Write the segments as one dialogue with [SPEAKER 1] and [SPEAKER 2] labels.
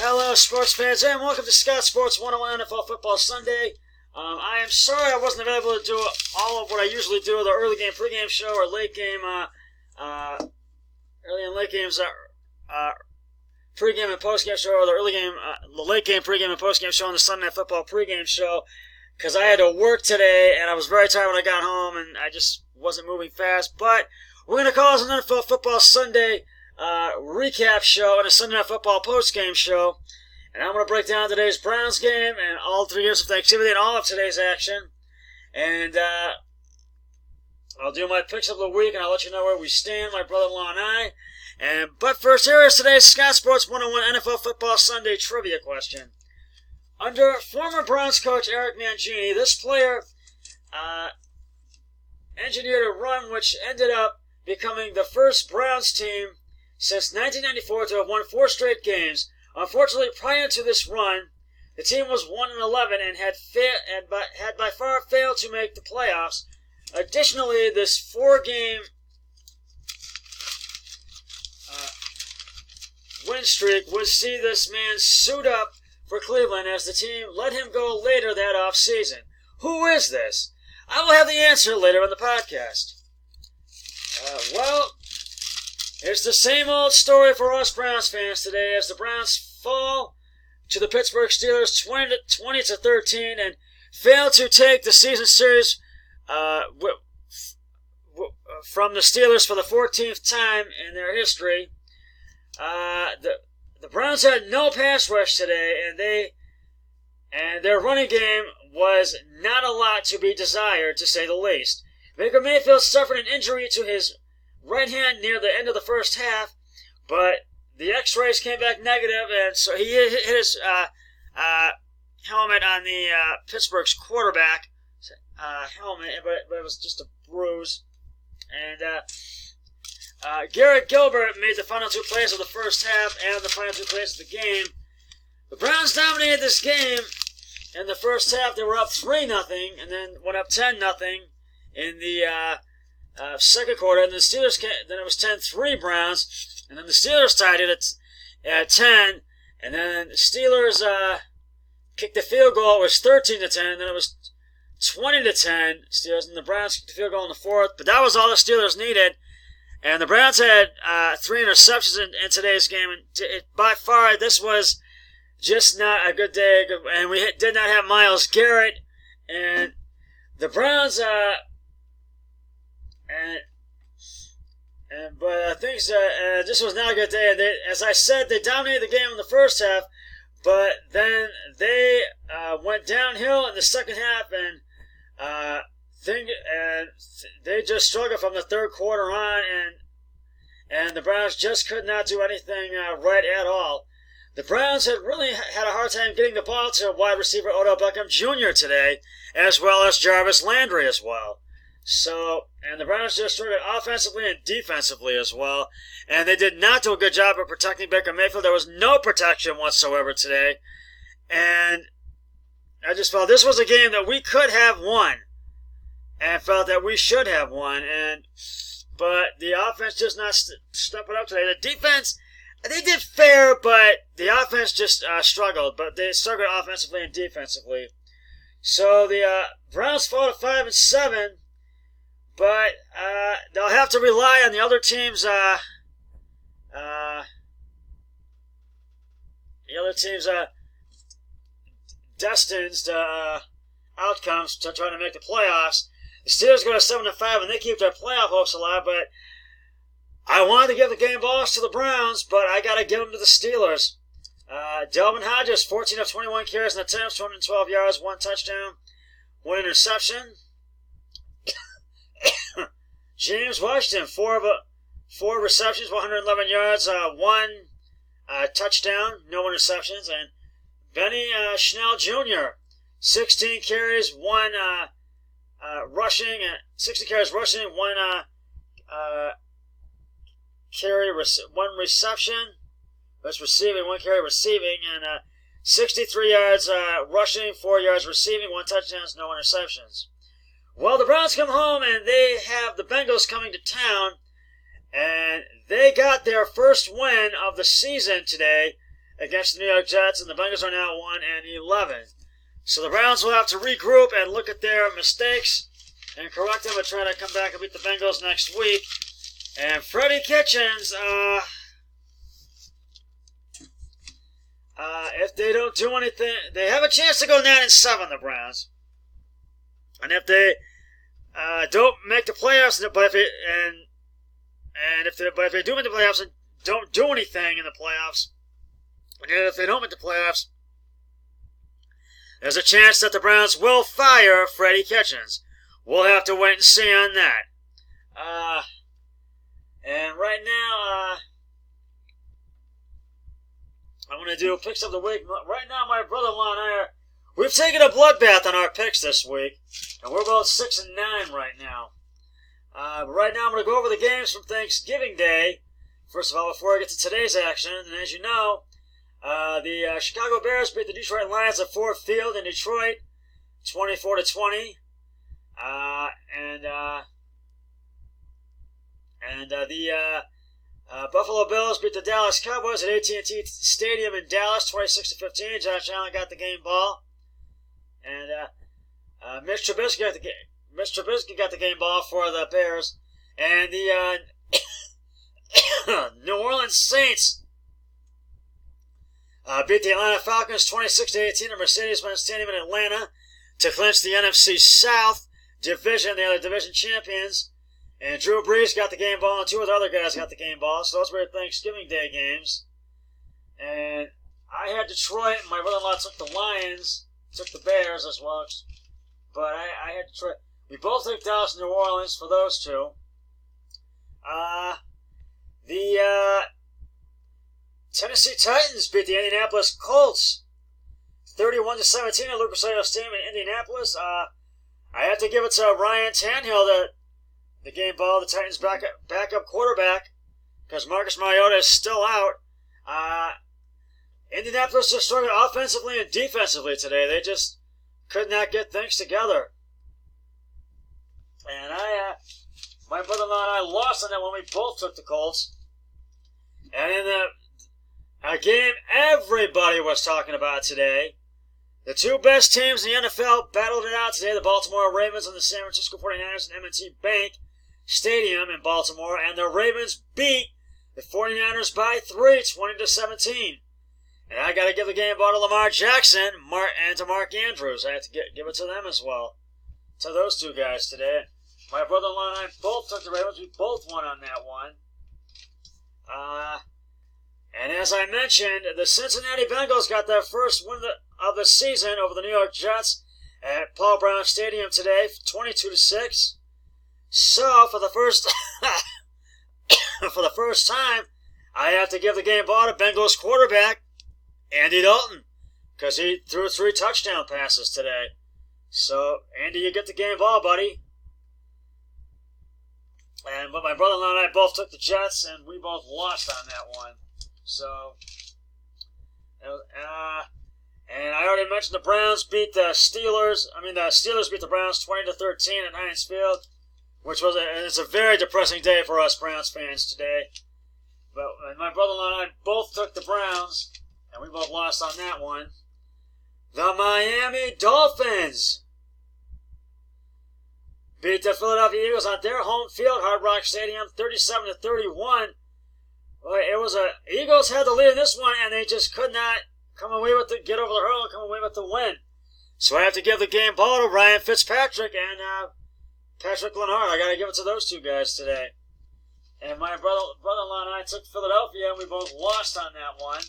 [SPEAKER 1] Hello, sports fans, and welcome to Scott Sports 101 NFL Football Sunday. I am sorry I wasn't available to do all of what I usually do, the early game pregame show or late game, early and late games, pregame and postgame show, or the late game pregame and postgame show on the Sunday Night Football pregame show, because I had to work today, and I was very tired when I got home, and I just wasn't moving fast. But we're going to call this an NFL Football Sunday recap show and a Sunday Night Football post-game show. And I'm going to break down today's Browns game and all 3 games of Thanksgiving and all of today's action. And I'll do my picks of the week, and I'll let you know where we stand, my brother-in-law and I. But first, here is today's Scott Sports 101 NFL Football Sunday trivia question. Under former Browns coach Eric Mangini, this player engineered a run which ended up becoming the first Browns team since 1994 to have won 4 straight games. Unfortunately, prior to this run, the team was 1-11 and had by far failed to make the playoffs. Additionally, this 4-game win streak would see this man suit up for Cleveland as the team let him go later that offseason. Who is this? I will have the answer later in the podcast. It's the same old story for us Browns fans today as the Browns fall to the Pittsburgh Steelers 20-13 and fail to take the season series from the Steelers for the 14th time in their history. The Browns had no pass rush today, and their running game was not a lot to be desired, to say the least. Baker Mayfield suffered an injury to his right hand near the end of the first half, but the x-rays came back negative, and so he hit his helmet on the Pittsburgh's quarterback helmet, but it was just a bruise. And Garrett Gilbert made the final 2 plays of the first half and the final 2 plays of the game. The Browns dominated this game. In the first half, they were up 3-0, and then went up 10-0 in the second quarter. And the Steelers then it was 10-3 Browns, and then the Steelers tied it at 10, and then the Steelers kicked the field goal. It was 13-10, and then it was 20-10 Steelers, and the Browns kicked the field goal in the fourth. But that was all the Steelers needed. And the Browns had 3 interceptions in today's game, and by far this was just not a good day. And we did not have Myles Garrett, and the Browns but things this was not a good day. And as I said, they dominated the game in the first half, but then they went downhill in the second half, and they just struggled from the third quarter on, and the Browns just could not do anything right at all. The Browns had really had a hard time getting the ball to wide receiver Odell Beckham Jr. today, as well as Jarvis Landry as well. And the Browns just struggled offensively and defensively as well, and they did not do a good job of protecting Baker Mayfield. There was no protection whatsoever today, and I just felt this was a game that we could have won, and felt that we should have won, but the offense just not stepping up today. The defense, they did fair, but the offense just struggled, but they struggled offensively and defensively. So the Browns fall to 5-7, but they'll have to rely on the other team's destined outcomes to try to make the playoffs. The Steelers go to 7-5, and they keep their playoff hopes alive. But I wanted to give the game balls to the Browns, but I got to give them to the Steelers. Delvin Hodges, 14 of 21 carries and attempts, 212 yards, 1 touchdown, 1 interception. James Washington, 4 receptions, 111 yards, 1 touchdown, no interceptions. And Benny Schnell Jr., 16 carries, 1 rushing, 60 carries rushing, 1 1 reception. That's receiving, 1 carry receiving, and 63 yards rushing, 4 yards receiving, 1 touchdown, no interceptions. Well, the Browns come home, and they have the Bengals coming to town, and they got their first win of the season today against the New York Jets, and the Bengals are now 1-11. So the Browns will have to regroup and look at their mistakes and correct them and try to come back and beat the Bengals next week. And Freddie Kitchens, if they don't do anything, they have a chance to go 9-7, the Browns. And if they don't make the playoffs, but if they do make the playoffs and don't do anything in the playoffs, and if they don't make the playoffs, there's a chance that the Browns will fire Freddie Kitchens. We'll have to wait and see on that. And right now, I'm going to do picks of the week. Right now, my brother-in-law and I we've taken a bloodbath on our picks this week, and we're about 6-9 right now. But right now, I'm going to go over the games from Thanksgiving Day. First of all, before I get to today's action, and as you know, the Chicago Bears beat the Detroit Lions at Ford Field in Detroit, 24-20. The Buffalo Bills beat the Dallas Cowboys at AT&T Stadium in Dallas, 26-15. Josh Allen got the game ball, and Mitch Trubisky got the game ball for the Bears, and the New Orleans Saints beat the Atlanta Falcons 26-18 at Mercedes-Benz Stadium in Atlanta to clinch the NFC South division. They are the division champions. And Drew Brees got the game ball, and two of the other guys got the game ball. So those were Thanksgiving Day games. And I had Detroit, and my brother-in-law took the Lions, took the Bears as well. But I had Detroit. We both took Dallas and New Orleans for those two. The Tennessee Titans beat the Indianapolis Colts 31-17 at Lucas Oil Stadium in Indianapolis. I have to give it to Ryan Tannehill, the game ball, the Titans' backup quarterback, because Marcus Mariota is still out. Indianapolis just struggled offensively and defensively today. They just could not get things together. And my brother-in-law and I lost on that when we both took the Colts. And in a game everybody was talking about today, the two best teams in the NFL battled it out today, the Baltimore Ravens and the San Francisco 49ers in M&T Bank Stadium in Baltimore, and the Ravens beat the 49ers by 3, 20-17. And I got to give the game ball to Lamar Jackson and to Mark Andrews. I have to give it to them as well, to those two guys today. My brother-in-law and I both took the Ravens. We both won on that one. And as I mentioned, the Cincinnati Bengals got their first win of the season over the New York Jets at Paul Brown Stadium today, 22-6. So for the first time, I have to give the game ball to Bengals quarterback Andy Dalton, because he threw 3 touchdown passes today. So Andy, you get the game ball, buddy. But my brother-in-law and I both took the Jets, and we both lost on that one. So, and I already mentioned the Browns beat the Steelers. The Steelers beat the Browns 20-13 at Heinz Field, which it's a very depressing day for us Browns fans today. But my brother-in-law and I both took the Browns, and we both lost on that one. The Miami Dolphins beat the Philadelphia Eagles on their home field, Hard Rock Stadium, 37-31. Eagles had the lead in this one, and they just could not get over the hurdle and come away with the win. So I have to give the game ball to Ryan Fitzpatrick and Patrick Leonard. I got to give it to those two guys today. And my brother-in-law and I took Philadelphia, and we both lost on that one.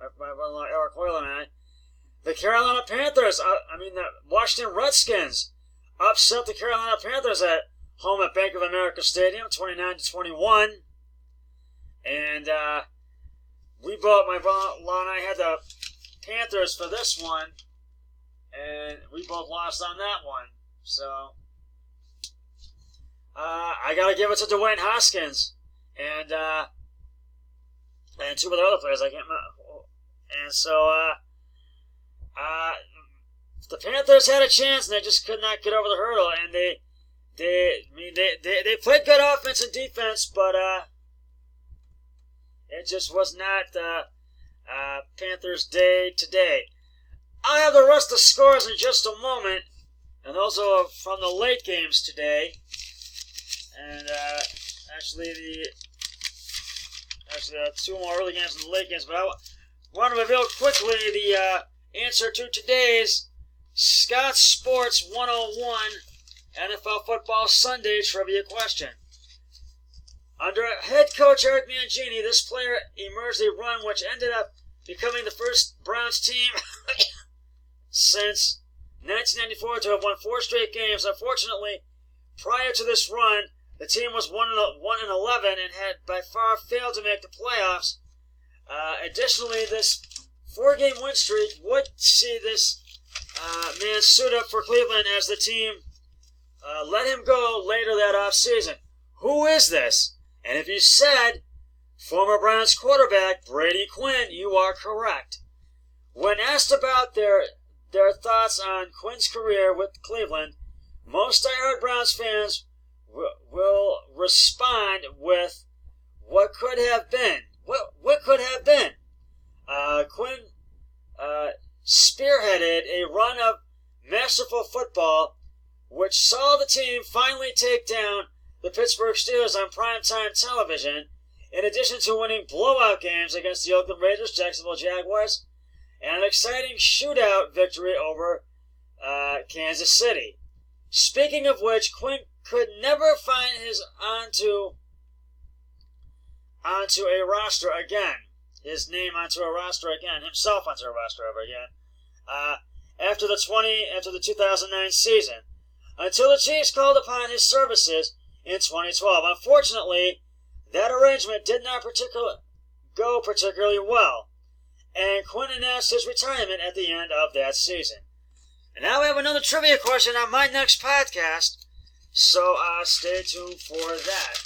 [SPEAKER 1] My brother-in-law Eric Hoyle and I. The Carolina Panthers, the Washington Redskins, upset the Carolina Panthers at home at Bank of America Stadium, 29-21. And my brother-in-law and I had the Panthers for this one, and we both lost on that one. So I got to give it to Dwayne Haskins and two of the other players. I can't remember. And so the Panthers had a chance, and they just could not get over the hurdle. And they played good offense and defense, but it just was not Panthers day today. I'll have the rest of the scores in just a moment, and those are from the late games today. And actually, two more early games and the late games. But I want to reveal quickly the answer to today's Scott Sports 101 NFL Football Sunday trivia question. Under head coach Eric Mangini, this player emerged a run which ended up becoming the first Browns team since 1994 to have won 4 straight games. Unfortunately, prior to this run, the team was 1-11 and had by far failed to make the playoffs. Additionally, this 4-game win streak would see this man suit up for Cleveland as the team let him go later that offseason. Who is this? And if you said former Browns quarterback Brady Quinn, you are correct. When asked about their thoughts on Quinn's career with Cleveland, most diehard Browns fans will respond with what could have been. What could have been? Quinn spearheaded a run of masterful football which saw the team finally take down the Pittsburgh Steelers on primetime television, in addition to winning blowout games against the Oakland Raiders, Jacksonville Jaguars, and an exciting shootout victory over Kansas City. Speaking of which, Quinn could never find his onto a roster again. His name onto a roster again. Himself onto a roster ever again. After the 2009 season, until the Chiefs called upon his services in 2012. Unfortunately, that arrangement did not go particularly well, and Quinn announced his retirement at the end of that season. And now we have another trivia question on my next podcast, so stay tuned for that.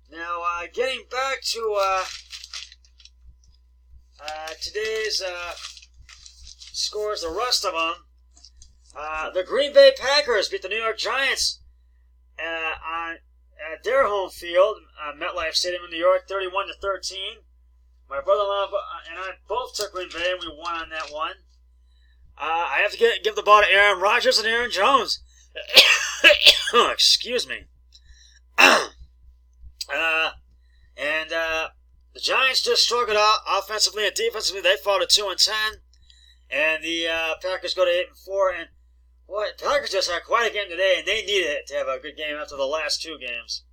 [SPEAKER 1] Now, getting back to today's scores, the rest of them, the Green Bay Packers beat the New York Giants at their home field, MetLife Stadium in New York, 31-13. My brother-in-law and I both took Green Bay, and we won on that one. I have to give the ball to Aaron Rodgers and Aaron Jones. Excuse me. The Giants just struggled out offensively and defensively. They fall to 2-10, and the Packers go to 8-4. And boy, the Packers just had quite a game today, and they needed it to have a good game after the last 2 games.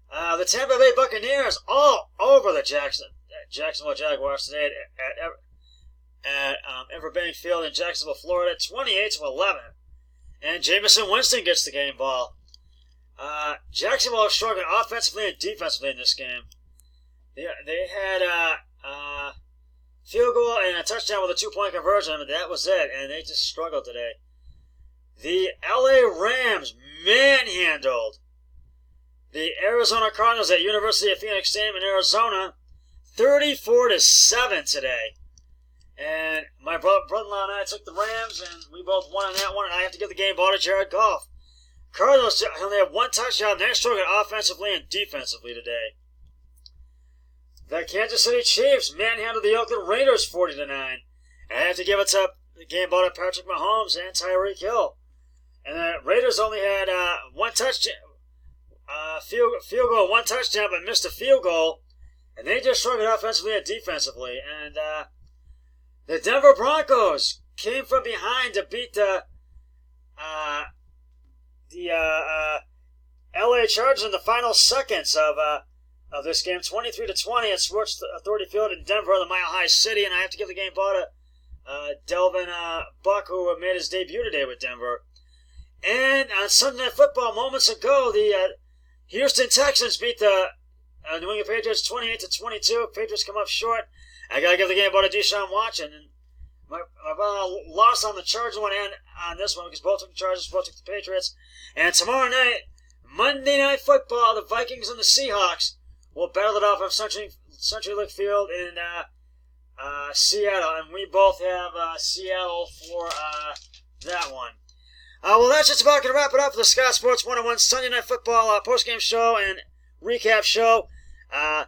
[SPEAKER 1] The Tampa Bay Buccaneers all over the Jacksonville Jaguars today at Everbank Field in Jacksonville, Florida, 28-11. And Jameson Winston gets the game ball. Jacksonville was struggling offensively and defensively in this game. They had a field goal and a touchdown with a 2-point conversion, but that was it, and they just struggled today. The LA Rams manhandled the Arizona Cardinals at University of Phoenix Stadium in Arizona, 34-7 today. And my brother-in-law and I took the Rams, and we both won on that one, and I have to give the game ball to Jared Goff. Cardinals only have 1 touchdown. They're struggling offensively and defensively today. The Kansas City Chiefs manhandled the Oakland Raiders 40-9. And I have to give it to the game ball to Patrick Mahomes and Tyreek Hill. And the Raiders only had 1 touchdown, field goal, 1 touchdown, but missed a field goal. And they just struggled offensively and defensively. And the Denver Broncos came from behind to beat the LA Chargers in the final seconds of this game, 23-20 at Sports Authority Field in Denver, the Mile High City. And I have to give the game ball to Delvin Buck, who made his debut today with Denver. And on Sunday Night Football, moments ago, the Houston Texans beat the New England Patriots 28-22. Patriots come up short. I gotta give the game ball to Deshaun Watson. And my brother lost on the Chargers one and on this one because both took the Chargers, both took the Patriots. And tomorrow night, Monday Night Football, the Vikings and the Seahawks will battle it out from Century Link Field in Seattle. And we both have Seattle for that one. Well, that's just about going to wrap it up for the Scott Sports 101 Sunday Night Football postgame show and recap show.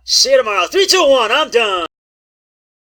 [SPEAKER 1] See you tomorrow. 3, 2, 1. I'm done.